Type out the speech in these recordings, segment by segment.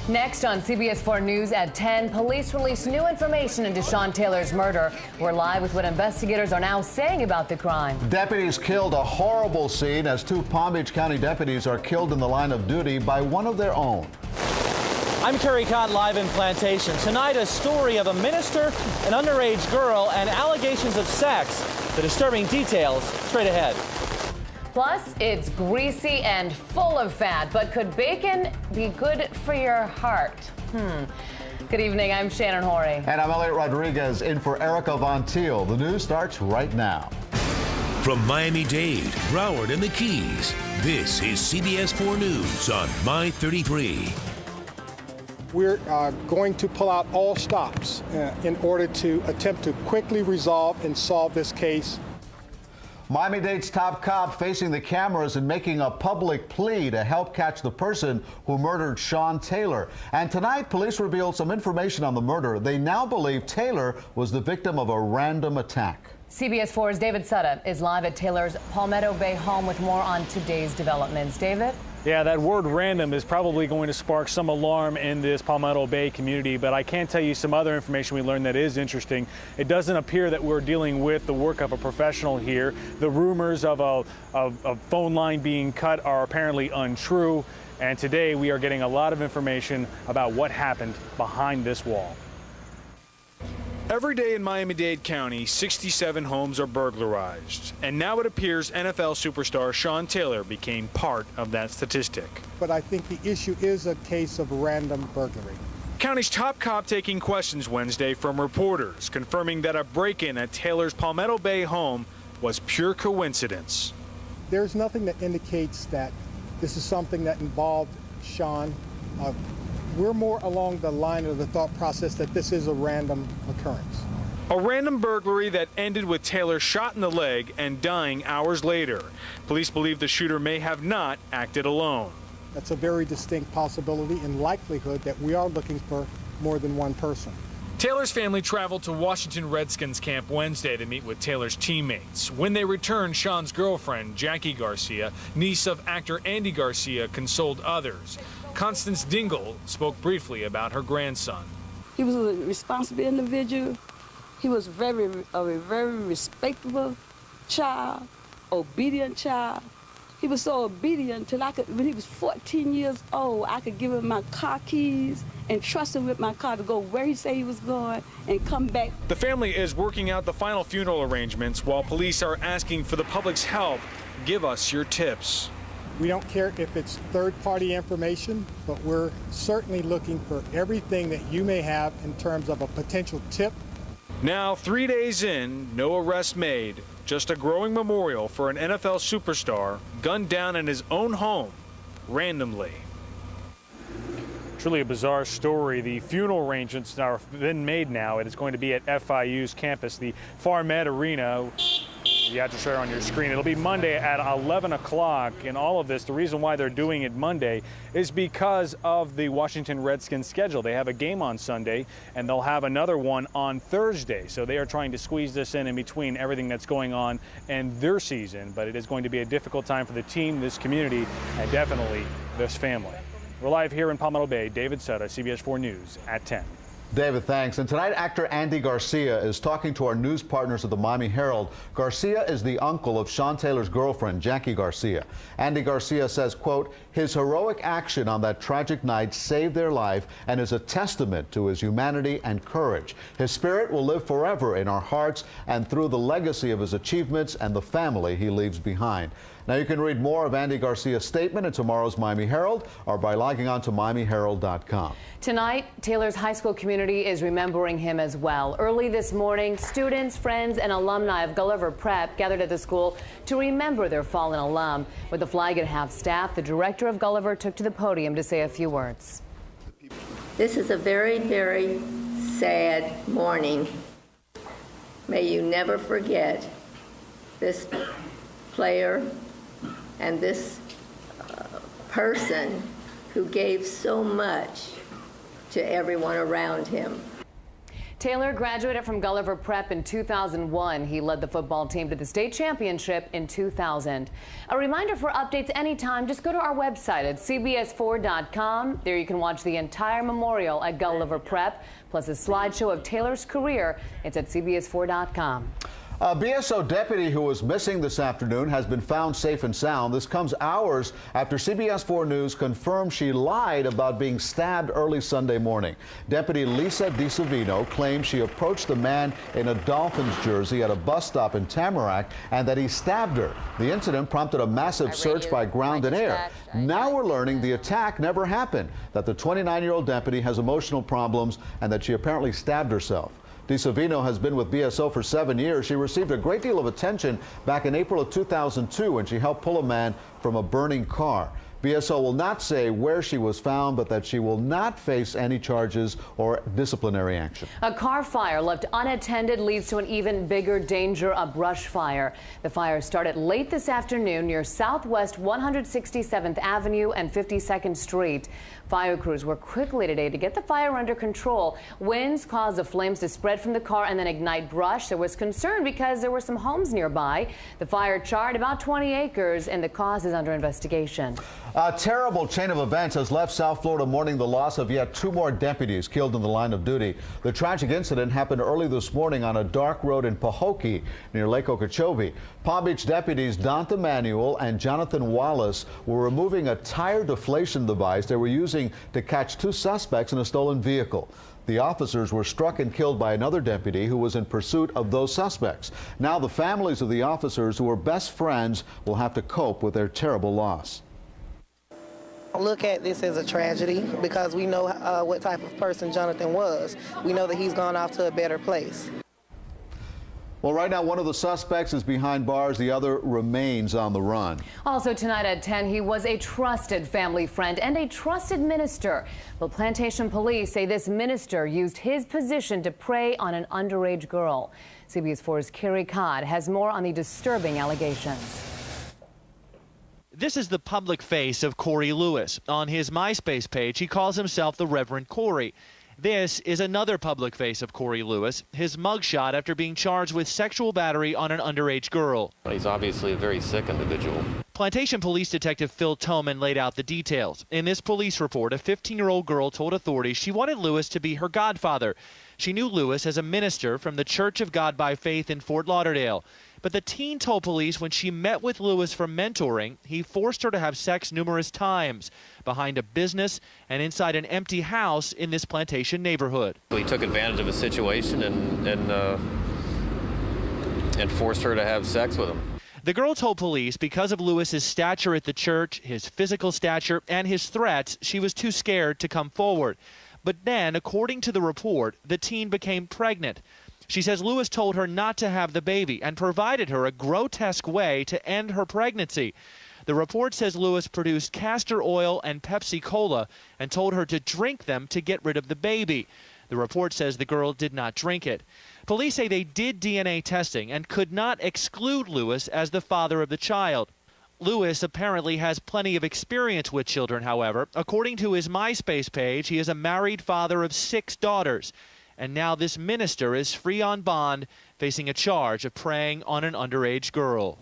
Next on CBS 4 News at 10, police release new information into Sean Taylor's murder. We're live with what investigators are now saying about the crime. Deputies killed a horrible scene as two Palm Beach County deputies are killed in the line of duty by one of their own. I'm Kerry Cott, live in Plantation. Tonight, a story of a minister, an underage girl, and allegations of sex. The disturbing details straight ahead. Plus, it's greasy and full of fat, but could bacon be good for your heart? Good evening, I'm Shannon Horry. And I'm Elliot Rodriguez in for Erica Von Teal. The news starts right now. From Miami-Dade, Broward, and the Keys, this is CBS 4 News on My 33. We're going to pull out all stops in order to attempt to quickly resolve and solve this case. Miami-Dade's top cop facing the cameras and making a public plea to help catch the person who murdered Sean Taylor. And tonight, police revealed some information on the murder. They now believe Taylor was the victim of a random attack. CBS 4's David Sutta is live at Taylor's Palmetto Bay home with more on today's developments. David? Yeah, that word random is probably going to spark some alarm in this Palmetto Bay community, but I can tell you some other information we learned that is interesting. It doesn't appear that we're dealing with the work of a professional here. The rumors of a phone line being cut are apparently untrue, and today we are getting a lot of information about what happened behind this wall. Every day in Miami-Dade County, 67 homes are burglarized. And now it appears NFL superstar Sean Taylor became part of that statistic. But I think the issue is a case of random burglary. County's top cop taking questions Wednesday from reporters, confirming that a break-in at Taylor's Palmetto Bay home was pure coincidence. There's nothing that indicates that this is something that involved Sean. We're more along the line of the thought process that this is a random occurrence. A random burglary that ended with Taylor shot in the leg and dying hours later. Police believe the shooter may have not acted alone. That's a very distinct possibility and likelihood that we are looking for more than one person. Taylor's family traveled to Washington Redskins camp Wednesday to meet with Taylor's teammates. When they returned, Sean's girlfriend, Jackie Garcia, niece of actor Andy Garcia, consoled others. Constance Dingle spoke briefly about her grandson. He was a responsible individual. He was a very respectable child, obedient child. He was so obedient till when he was 14 years old, I could give him my car keys and trust him with my car to go where he said he was going and come back. The family is working out the final funeral arrangements while police are asking for the public's help. Give us your tips. We don't care if it's third-party information, but we're certainly looking for everything that you may have in terms of a potential tip. Now, 3 days in, no arrest made, just a growing memorial for an NFL superstar gunned down in his own home randomly. Truly a bizarre story. The funeral arrangements have been made now. It is going to be at FIU's campus, the Farmed Arena. The address there on your screen. It'll be Monday at 11 o'clock. And all of this, the reason why they're doing it Monday is because of the Washington Redskins schedule. They have a game on Sunday, and they'll have another one on Thursday. So they are trying to squeeze this in between everything that's going on and their season. But it is going to be a difficult time for the team, this community, and definitely this family. We're live here in Palmetto Bay. David Sutta, CBS 4 News at 10. David, thanks. And tonight, actor Andy Garcia is talking to our news partners at the Miami Herald. Garcia is the uncle of Sean Taylor's girlfriend, Jackie Garcia. Andy Garcia says, quote, his heroic action on that tragic night saved their life and is a testament to his humanity and courage. His spirit will live forever in our hearts and through the legacy of his achievements and the family he leaves behind. Now, you can read more of Andy Garcia's statement in tomorrow's Miami Herald or by logging on to MiamiHerald.com. Tonight, Taylor's high school community is remembering him as well. Early this morning, students, friends, and alumni of Gulliver Prep gathered at the school to remember their fallen alum. With the flag at half-staff, the director of Gulliver took to the podium to say a few words. This is a very, very sad morning. May you never forget this player and this person who gave so much to everyone around him. Taylor graduated from Gulliver Prep in 2001. He led the football team to the state championship in 2000. A reminder for updates anytime, just go to our website at cbs4.com. There you can watch the entire memorial at Gulliver Prep, plus a slideshow of Taylor's career. It's at cbs4.com. A BSO deputy who was missing this afternoon has been found safe and sound. This comes hours after CBS 4 News confirmed she lied about being stabbed early Sunday morning. Deputy Lisa DiSavino claims she approached the man in a Dolphins jersey at a bus stop in Tamarack and that he stabbed her. The incident prompted a massive search by ground and air. Now we're learning the attack never happened, that the 29-year-old deputy has emotional problems and that she apparently stabbed herself. DiSavino has been with BSO for 7 years. She received a great deal of attention back in April of 2002 when she helped pull a man from a burning car. BSO will not say where she was found, but that she will not face any charges or disciplinary action. A car fire left unattended leads to an even bigger danger, a brush fire. The fire started late this afternoon near Southwest 167th Avenue and 52nd Street. Fire crews worked quickly today to get the fire under control. Winds caused the flames to spread from the car and then ignite brush. There was concern because there were some homes nearby. The fire charred about 20 acres and the cause is under investigation. A terrible chain of events has left South Florida mourning the loss of yet 2 more deputies killed in the line of duty. The tragic incident happened early this morning on a dark road in Pahokee near Lake Okeechobee. Palm Beach deputies Dante Manuel and Jonathan Wallace were removing a tire deflation device they were using to catch 2 suspects in a stolen vehicle. The officers were struck and killed by another deputy who was in pursuit of those suspects. Now the families of the officers who were best friends will have to cope with their terrible loss. Look at this as a tragedy because we know what type of person Jonathan was. We know that he's gone off to a better place. Well, right now, one of the suspects is behind bars. The other remains on the run. Also tonight at 10, he was a trusted family friend and a trusted minister. Well, Plantation police say this minister used his position to prey on an underage girl. CBS 4's Carrie Codd has more on the disturbing allegations. This is the public face of Corey Lewis. On his MySpace page, he calls himself the Reverend Corey. This is another public face of Corey Lewis, his mugshot after being charged with sexual battery on an underage girl. He's obviously a very sick individual. Plantation Police Detective Phil Toman laid out the details. In this police report, a 15-year-old girl told authorities she wanted Lewis to be her godfather. She knew Lewis as a minister from the Church of God by Faith in Fort Lauderdale. But the teen told police when she met with Lewis for mentoring, he forced her to have sex numerous times behind a business and inside an empty house in this Plantation neighborhood. He took advantage of a situation and forced her to have sex with him. The girl told police because of Lewis's stature at the church, his physical stature, and his threats, she was too scared to come forward. But then, according to the report, the teen became pregnant. She says Lewis told her not to have the baby and provided her a grotesque way to end her pregnancy. The report says Lewis produced castor oil and Pepsi Cola and told her to drink them to get rid of the baby. The report says the girl did not drink it. Police say they did DNA testing and could not exclude Lewis as the father of the child. Lewis apparently has plenty of experience with children, however. According to his MySpace page, he is a married father of 6 daughters. And now this minister is free on bond, facing a charge of preying on an underage girl.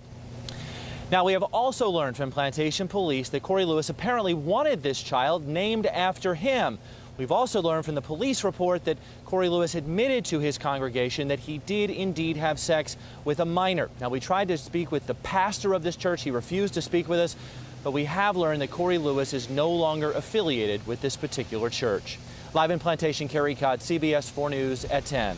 Now, we have also learned from Plantation Police that Corey Lewis apparently wanted this child named after him. We've also learned from the police report that Corey Lewis admitted to his congregation that he did indeed have sex with a minor. Now, we tried to speak with the pastor of this church. He refused to speak with us, but we have learned that Corey Lewis is no longer affiliated with this particular church. Live in Plantation, Carrie Codd, CBS 4 News at 10.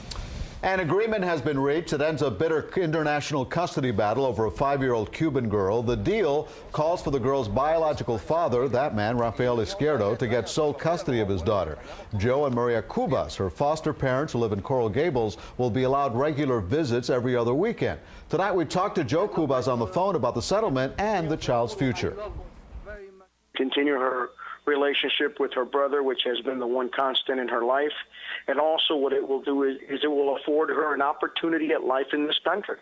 An agreement has been reached that ends a bitter international custody battle over a 5-year-old Cuban girl. The deal calls for the girl's biological father, that man, Rafael Izquierdo, to get sole custody of his daughter. Joe and Maria Cubas, her foster parents who live in Coral Gables, will be allowed regular visits every other weekend. Tonight we talked to Joe Cubas on the phone about the settlement and the child's future. Continue her relationship with her brother, which has been the one constant in her life. And also what it will do is it will afford her an opportunity at life in this country.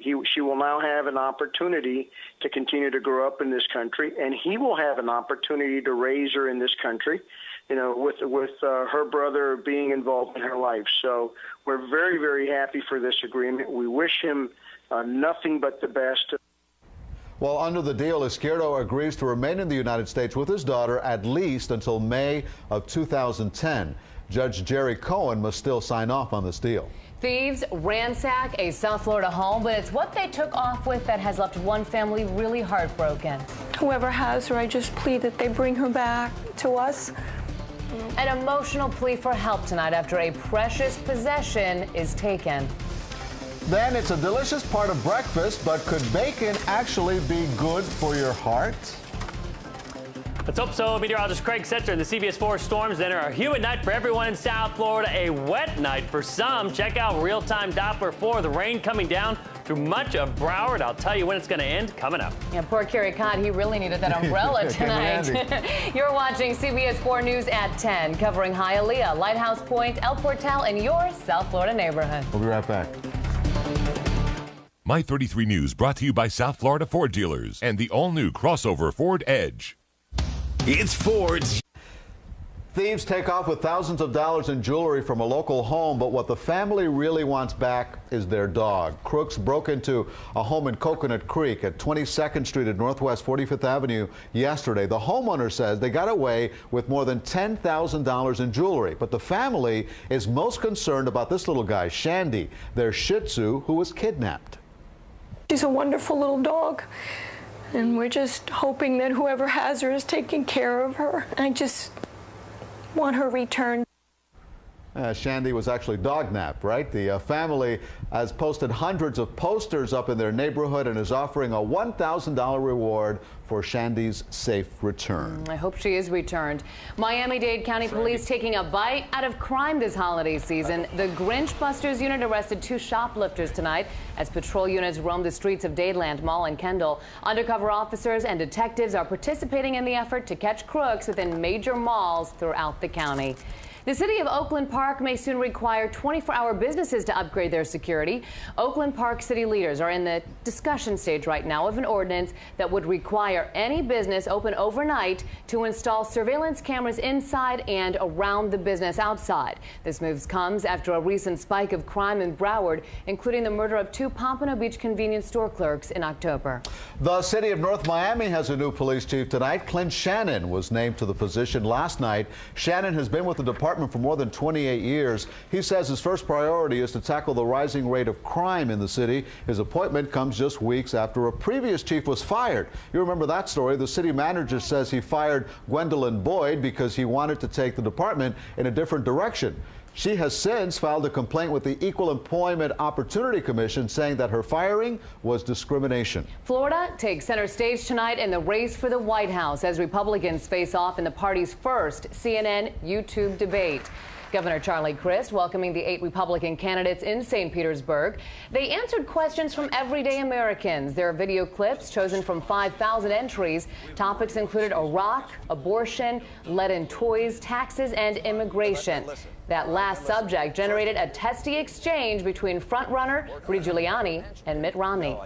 She will now have an opportunity to continue to grow up in this country, and he will have an opportunity to raise her in this country, with her brother being involved in her life. So we're very, very happy for this agreement. We wish him nothing but the best. Well, under the deal, Izquierdo agrees to remain in the United States with his daughter at least until May of 2010. Judge Jerry Cohen must still sign off on this deal. Thieves ransack a South Florida home, but it's what they took off with that has left one family really heartbroken. Whoever has her, I just plead that they bring her back to us. An emotional plea for help tonight after a precious possession is taken. Then it's a delicious part of breakfast, but could bacon actually be good for your heart? Let's hope so. Meteorologist Craig Setzer in the CBS 4 storms enter a humid night for everyone in South Florida, a wet night for some. Check out real-time Doppler 4, the rain coming down through much of Broward. I'll tell you when it's going to end coming up. Yeah, poor Kerry Cott, he really needed that umbrella tonight. You're watching CBS 4 News at 10, covering Hialeah, Lighthouse Point, El Portal, and your South Florida neighborhood. We'll be right back. My 33 News brought to you by South Florida Ford dealers and the all-new crossover Ford Edge. It's Ford's. Thieves take off with thousands of dollars in jewelry from a local home, but what the family really wants back is their dog. Crooks broke into a home in Coconut Creek at 22nd Street at Northwest 45th Avenue yesterday. The homeowner says they got away with more than $10,000 in jewelry, but the family is most concerned about this little guy, Shandy, their Shih Tzu, who was kidnapped. She's a wonderful little dog, and we're just hoping that whoever has her is taking care of her. I just want her returned. Shandy was actually dog-napped, right? The family has posted hundreds of posters up in their neighborhood and is offering a $1,000 reward for Shandy's safe return. I hope she is returned. Miami-Dade County Police taking a bite out of crime this holiday season. The Grinch Busters unit arrested 2 shoplifters tonight as patrol units roam the streets of Dadeland Mall and Kendall. Undercover officers and detectives are participating in the effort to catch crooks within major malls throughout the county. The city of Oakland Park may soon require 24-hour businesses to upgrade their security. Oakland Park city leaders are in the discussion stage right now of an ordinance that would require any business open overnight to install surveillance cameras inside and around the business outside. This move comes after a recent spike of crime in Broward, including the murder of 2 Pompano Beach convenience store clerks in October. The city of North Miami has a new police chief tonight. Clint Shannon was named to the position last night. Shannon has been with the department for more than 28 years. He says his first priority is to tackle the rising rate of crime in the city. His appointment comes just weeks after a previous chief was fired. You remember that story. The city manager says he fired Gwendolyn Boyd because he wanted to take the department in a different direction. She has since filed a complaint with the Equal Employment Opportunity Commission saying that her firing was discrimination. Florida takes center stage tonight in the race for the White House as Republicans face off in the party's first CNN YouTube debate. Governor Charlie Crist welcoming the 8 Republican candidates in St. Petersburg. They answered questions from everyday Americans. There are video clips chosen from 5,000 entries. Topics included Iraq, abortion, lead-in toys, taxes, and immigration. That last subject generated a testy exchange between frontrunner Rudy Giuliani and Mitt Romney.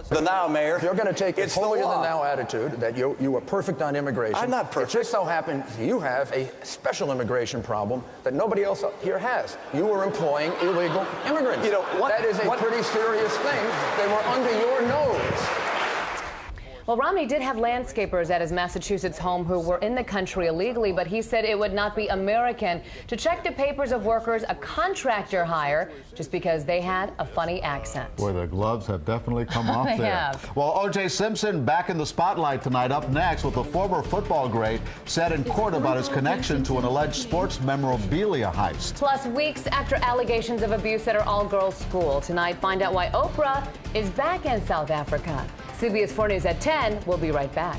The now, Mayor. If you're going to take the holier than thou attitude that you were perfect on immigration. I'm not perfect. It just so happens you have a special immigration problem that nobody else here has. You were employing illegal immigrants. You know, that is a pretty serious thing. They were under your nose. Well, Romney did have landscapers at his Massachusetts home who were in the country illegally, but he said it would not be American to check the papers of workers a contractor hire just because they had a funny accent. Boy, the gloves have definitely come off there. They have. Well, O.J. Simpson back in the spotlight tonight. Up next with a former football great said in court about his connection to an alleged sports memorabilia heist. Plus, weeks after allegations of abuse at her all-girls school. Tonight, find out why Oprah is back in South Africa. CBS 4 News at 10. We'll be right back.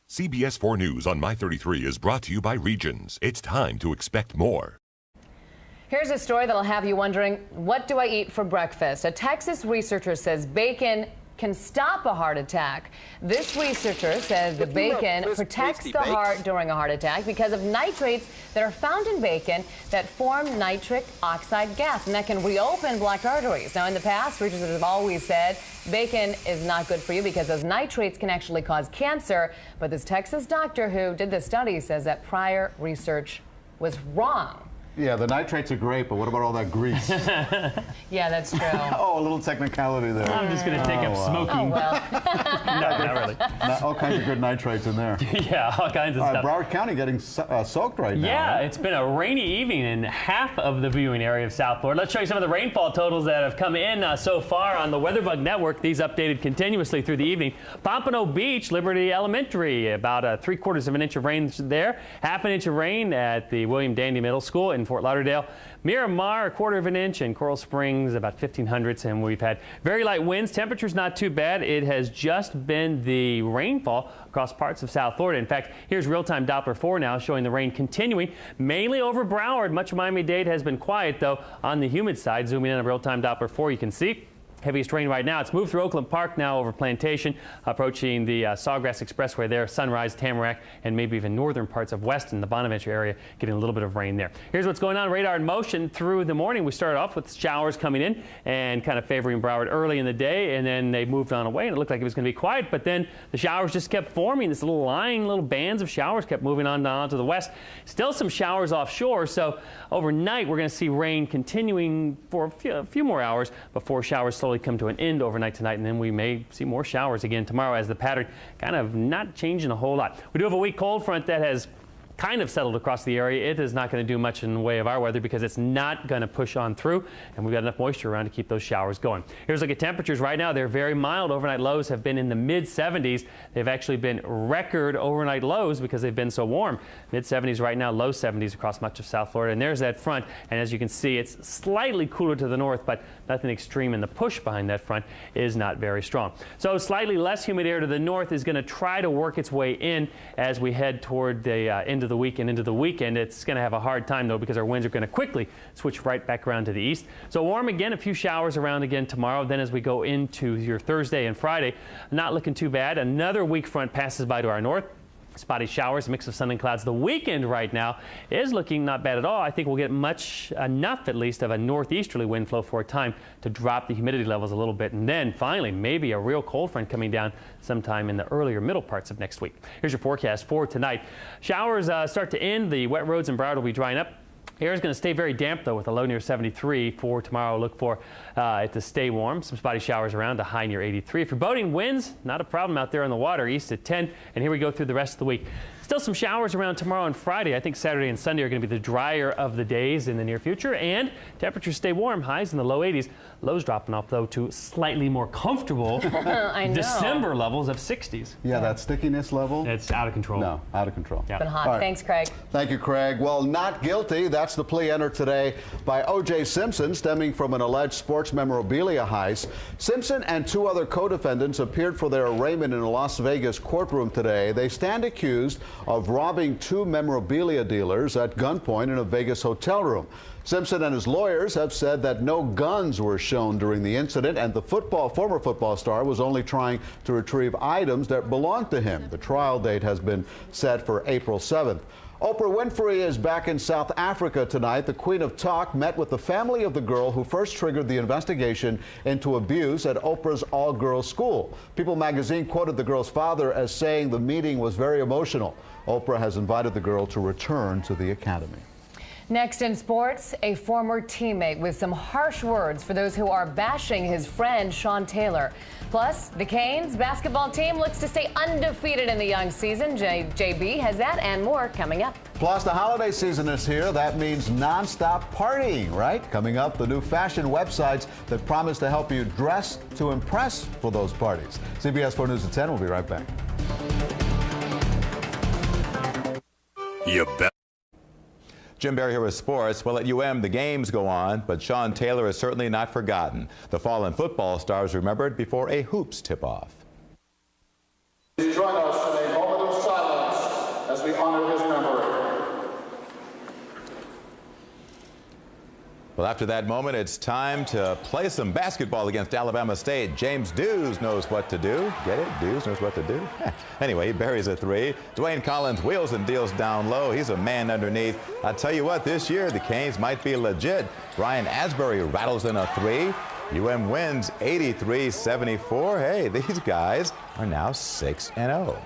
CBS 4 News on My 33 is brought to you by Regions. It's time to expect more. Here's a story that'll have you wondering, what do I eat for breakfast? A Texas researcher says bacon can stop a heart attack. This researcher says the bacon protects the heart during a heart attack because of nitrates that are found in bacon that form nitric oxide gas, and that can reopen blocked arteries. Now, in the past, researchers have always said bacon is not good for you because those nitrates can actually cause cancer, but this Texas doctor who did this study says that prior research was wrong. Yeah, the nitrates are great, but what about all that grease? Yeah, that's true. Oh, a little technicality there. I'm just going to take up smoking. Oh, well. No, not really. All kinds of good nitrates in there. Yeah, all kinds of stuff. Broward County getting soaked right now. Yeah, right? It's been a rainy evening in half of the viewing area of South Florida. Let's show you some of the rainfall totals that have come in so far on the WeatherBug Network. These updated continuously through the evening. Pompano Beach, Liberty Elementary, about 3/4 of an inch of rain there. Half an inch of rain at the William Dandy Middle School in Fort Lauderdale. Miramar, 1/4 of an inch, and Coral Springs, about 1,500ths, and we've had very light winds. Temperature's not too bad. It has just been the rainfall across parts of South Florida. In fact, here's real-time Doppler 4 now showing the rain continuing, mainly over Broward. Much of Miami-Dade has been quiet, though, on the humid side. Zooming in on real-time Doppler 4, you can see heaviest rain right now. It's moved through Oakland Park now over Plantation, approaching the Sawgrass Expressway there, Sunrise, Tamarack, and maybe even northern parts of Weston, the Bonaventure area, getting a little bit of rain there. Here's what's going on. Radar in motion through the morning. We started off with showers coming in and kind of favoring Broward early in the day, and then they moved on away, and it looked like it was going to be quiet, but then the showers just kept forming. This little line, little bands of showers kept moving on down to the west. Still some showers offshore, so overnight we're going to see rain continuing for a few more hours before showers slowly come to an end overnight tonight, and then we may see more showers again tomorrow as the pattern kind of not changing a whole lot. We do have a weak cold front that has kind of settled across the area. It is not going to do much in the way of our weather because it's not going to push on through, and we've got enough moisture around to keep those showers going. Here's a look at temperatures right now. They're very mild. Overnight lows have been in the mid-70s. They've actually been record overnight lows because they've been so warm. Mid-70s right now, low 70s across much of South Florida. And there's that front, and as you can see, it's slightly cooler to the north, but nothing extreme, and the push behind that front is not very strong. So slightly less humid air to the north is going to try to work its way in as we head toward the end of the week and into the weekend. It's going to have a hard time, though, because our winds are going to quickly switch right back around to the east. So warm again, a few showers around again tomorrow. Then as we go into your Thursday and Friday, not looking too bad. Another weak front passes by to our north. Spotty showers, mix of sun and clouds. The weekend right now is looking not bad at all. I think we'll get enough at least of a northeasterly wind flow for a time to drop the humidity levels a little bit. And then finally, maybe a real cold front coming down sometime in the earlier middle parts of next week. Here's your forecast for tonight. Showers start to end. The wet roads in Broward will be drying up. Air is going to stay very damp, though, with a low near 73 for tomorrow. Look for it to stay warm. Some spotty showers around, a high near 83. If you're boating, winds, not a problem out there on the water, east at 10. And here we go through the rest of the week. Still some showers around tomorrow and Friday. I think Saturday and Sunday are going to be the drier of the days in the near future. And temperatures stay warm, highs in the low 80s. Lows dropping off, though, to slightly more comfortable December levels of 60s. Yeah, that stickiness level. It's out of control. No, out of control. It's been hot. Right. Thanks, Craig. Thank you, Craig. Well, not guilty. That's the plea entered today by O.J. Simpson, stemming from an alleged sports memorabilia heist. Simpson and two other co-defendants appeared for their arraignment in a Las Vegas courtroom today. They stand accused of robbing two memorabilia dealers at gunpoint in a Vegas hotel room. Simpson and his lawyers have said that no guns were shown during the incident, and the former football star was only trying to retrieve items that belonged to him. The trial date has been set for April 7th. Oprah Winfrey is back in South Africa tonight. The Queen of Talk met with the family of the girl who first triggered the investigation into abuse at Oprah's all-girls school. People magazine quoted the girl's father as saying the meeting was very emotional. Oprah has invited the girl to return to the academy. Next in sports, a former teammate with some harsh words for those who are bashing his friend Sean Taylor. Plus, the Canes basketball team looks to stay undefeated in the young season. JB has that and more coming up. Plus, the holiday season is here. That means nonstop partying, right? Coming up, the new fashion websites that promise to help you dress to impress for those parties. CBS 4 News at 10. We'll be right back. You bet. Jim Barry here with sports. Well, at UM, the games go on, but Sean Taylor is certainly not forgotten. The fallen football star is remembered before a hoops tip-off. Please join us in a moment of silence as we honor his memory. Well, after that moment, it's time to play some basketball against Alabama State. James Dews knows what to do. Get it? Dews knows what to do. Anyway, he buries a three. Dwayne Collins wheels and deals down low. He's a man underneath. I tell you what, this year the Canes might be legit. Brian Asbury rattles in a three. UM wins 83-74. Hey, these guys are now 6-0.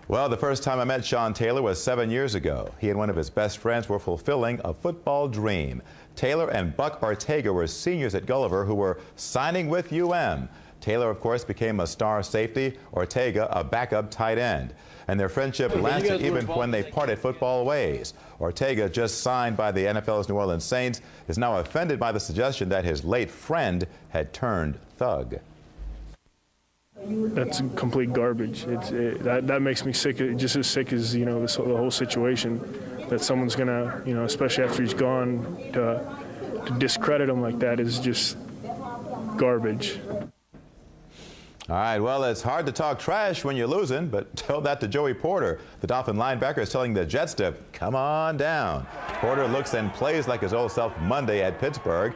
Well, the first time I met Sean Taylor was 7 years ago. He and one of his best friends were fulfilling a football dream. Taylor and Buck Ortega were seniors at Gulliver who were signing with UM. Taylor, of course, became a star safety, Ortega a backup tight end. And their friendship lasted even when they parted football ways. Ortega, just signed by the NFL's New Orleans Saints, is now offended by the suggestion that his late friend had turned thug. That's complete garbage. That makes me sick, just as sick as, you know, the whole situation, that someone's gonna, you know, especially after he's gone, to discredit him like that is just garbage. All right, well, it's hard to talk trash when you're losing, but tell that to Joey Porter. The Dolphin linebacker is telling the Jets to come on down. Porter looks and plays like his old self Monday at Pittsburgh.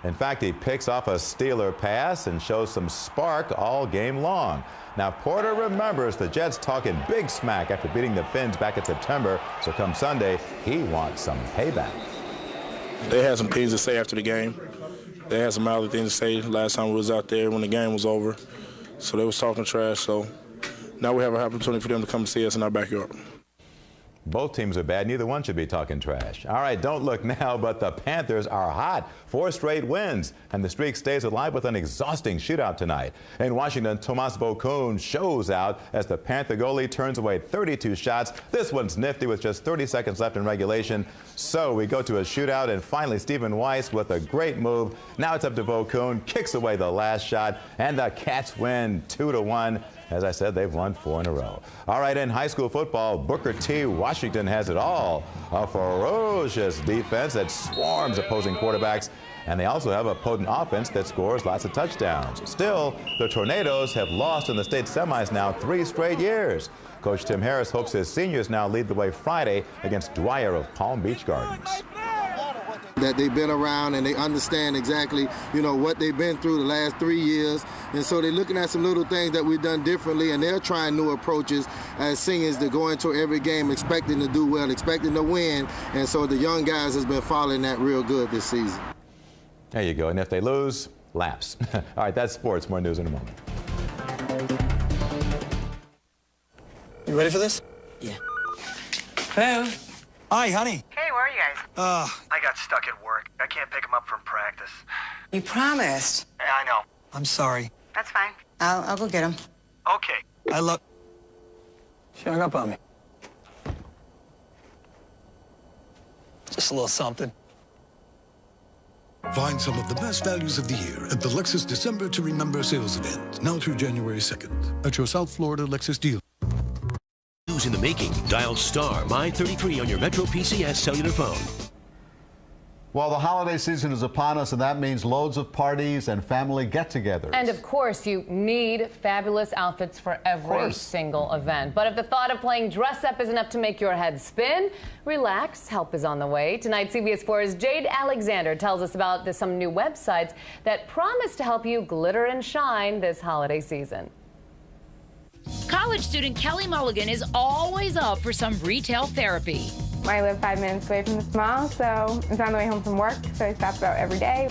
In fact, he picks off a Steeler pass and shows some spark all game long. Now, Porter remembers the Jets talking big smack after beating the Finns back in September, so come Sunday, he wants some payback. They had some things to say after the game. They had some other things to say last time we was out there when the game was over. So they was talking trash, so now we have an opportunity for them to come see us in our backyard. Both teams are bad. Neither one should be talking trash. All right, don't look now, but the Panthers are hot. 4 straight wins, and the streak stays alive with an exhausting shootout tonight. In Washington, Tomas Vokoun shows out as the Panther goalie turns away 32 shots. This one's nifty with just 30 seconds left in regulation. So we go to a shootout, and finally Stephen Weiss with a great move. Now it's up to Vokoun, kicks away the last shot, and the Cats win 2-1. As I said, they've won 4 in a row. All right, in high school football, Booker T. Washington has it all. A ferocious defense that swarms opposing quarterbacks, and they also have a potent offense that scores lots of touchdowns. Still, the Tornadoes have lost in the state semis now 3 straight years. Coach Tim Harris hopes his seniors now lead the way Friday against Dwyer of Palm Beach Gardens. That they've been around and they understand exactly, you know, what they've been through the last 3 years. And so they're looking at some little things that we've done differently, and they're trying new approaches as seniors to go into every game expecting to do well, expecting to win. And so the young guys has been following that real good this season. There you go. And if they lose, laps. All right, that's sports. More news in a moment. You ready for this? Yeah. Hello. Hi, honey. Hey, where are you guys? I got stuck at work. I can't pick him up from practice. You promised. Yeah, I know. I'm sorry. That's fine. I'll go get him. Okay. I love... She hung up on me. Just a little something. Find some of the best values of the year at the Lexus December to Remember sales event, now through January 2nd, at your South Florida Lexus dealer. News in the making. Dial star My33 on your Metro PCS cellular phone. Well, the holiday season is upon us, and that means loads of parties and family get-togethers. And of course, you need fabulous outfits for every single event. But if the thought of playing dress-up is enough to make your head spin, relax. Help is on the way. Tonight, CBS 4's Jade Alexander tells us about some new websites that promise to help you glitter and shine this holiday season. College student Kelly Mulligan is always up for some retail therapy. I live 5 minutes away from the mall, so it's on the way home from work, so I stop about every day.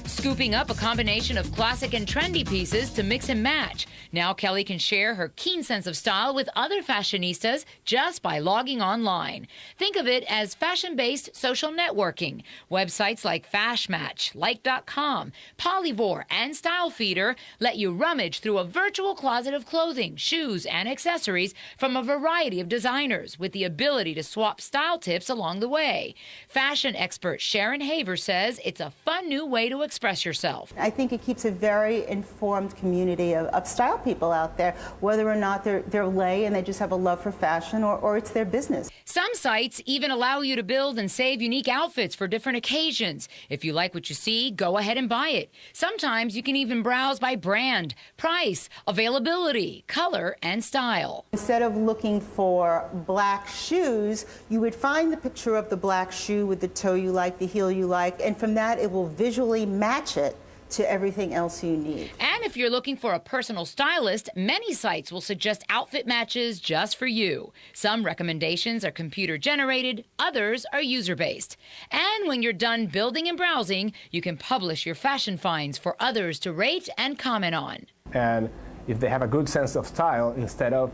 Scooping up a combination of classic and trendy pieces to mix and match. Now Kelly can share her keen sense of style with other fashionistas just by logging online. Think of it as fashion-based social networking. Websites like Fashmatch, Like.com, Polyvore, and Style Feeder let you rummage through a virtual closet of clothing, shoes, and accessories from a variety of designers with the ability to swap style tips along the way. Fashion expert Sharon Haver says it's a fun new way to express express yourself. I think it keeps a very informed community of style people out there, whether or not they're lay and they just have a love for fashion, or it's their business. Some sites even allow you to build and save unique outfits for different occasions. If you like what you see, go ahead and buy it. Sometimes you can even browse by brand, price, availability, color, and style. Instead of looking for black shoes, you would find the picture of the black shoe with the toe you like, the heel you like, and from that it will visually match it to everything else you need. And if you're looking for a personal stylist, many sites will suggest outfit matches just for you. Some recommendations are computer generated, others are user-based. And when you're done building and browsing, you can publish your fashion finds for others to rate and comment on. And if they have a good sense of style, instead of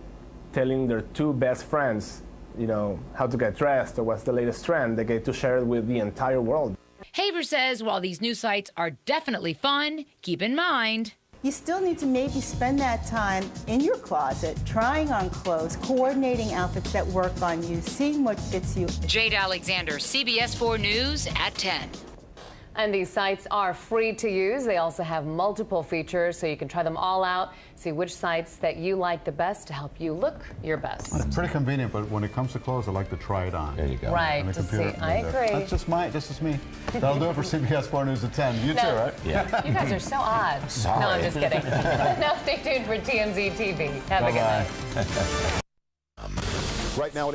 telling their two best friends, you know, how to get dressed or what's the latest trend, they get to share it with the entire world. Haver says while these new sites are definitely fun, keep in mind, you still need to maybe spend that time in your closet, trying on clothes, coordinating outfits that work on you, seeing what fits you. Jade Alexander, CBS 4 News at 10. And these sites are free to use. They also have multiple features, so you can try them all out, see which sites that you like the best to help you look your best. It's pretty convenient, but when it comes to clothes, I like to try it on. There you go. Right, to see. I agree. That's just me. That'll do it for CBS 4 News at 10. You too, right? Yeah. You guys are so odd. Sorry. No, I'm just kidding. Now stay tuned for TMZ TV. Have a good night. Right now.